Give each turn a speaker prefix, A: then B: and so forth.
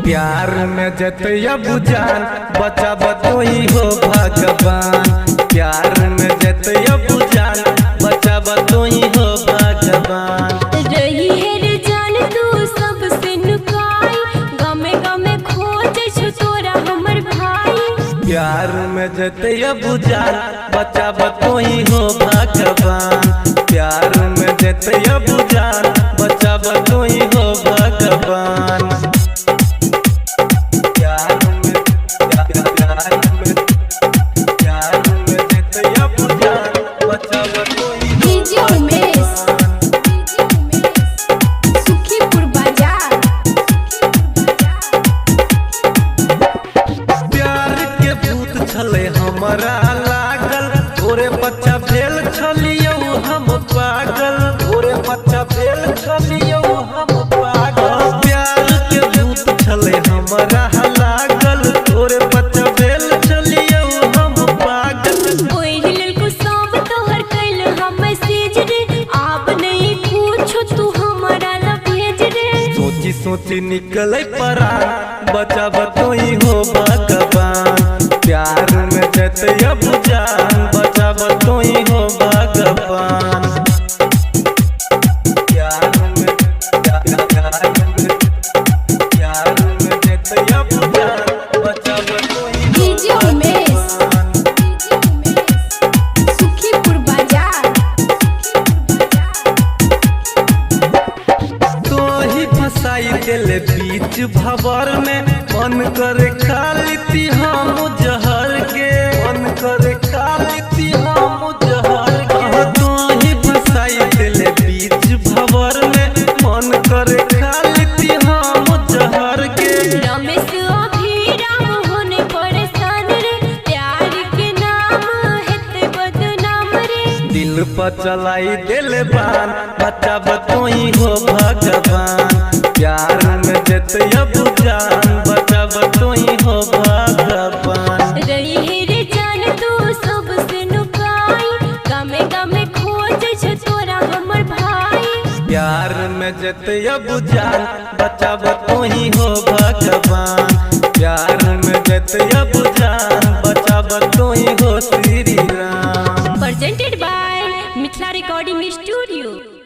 A: प्यार में जतया बुझान बचाब तो ही हो भगवान। प्यार में जतया बुझान बचाब तो ही हो भगवान।
B: रही है रे जान तू सबसे नुकाई, गमे गमे खोजे छ तोरा हमर भाई।
A: प्यार में जतया बुझान बचाब तो ही हो भगवान। प्यार में जतया बुझान बचाब तो ही हो भगवान। हमरा लागल तोरे बच्चा भेल छलियो हम पागल। तोरे बच्चा भेल छलियो हम पागल। प्यार के भूत छले हमरा लागल तोरे बच्चा भेल छलियो हम पागल।
B: ओइ हिलल को सब तोहर कैल हम मैसेज रे, आप नहीं पूछो तू हमरा ला भेज रे।
A: सोची सोची निकले परान बचाब तो ही हो भगवान। प्यार में जतया बुझान बचाब तो ही हो भगवान। प्यार में जतया बुझान बचाब तो ही हो भगवान।
B: सुखीपुर बाजार
A: तो ही फसाई दिल बीच भंवर में, मन करे खाली ती हम जहर के। मन करे खाली ती हम जहर के। तो ही फसाई दिल बीच भंवर में, मन करे खाली ती हम जहर के।
B: रमेश अभिराम होने परेशान रे, प्यार के नाम हेते बदनाम रे।
A: दिल पर चलाई दिल बान बचाब तो ही हो भगवान। प्यार में जतया बुझान बचाब तो ही हो भगवान।
B: रही है रे जान तू सबसे नुकाई, गमे गमे खोजे छ तोरा हमर भाई।
A: प्यार में जतया बुझान बचाब तो ही हो भगवान। प्यार में जतया बुझान बचाब तो ही हो Shri Ram.
B: Presented by Mithila recording studio.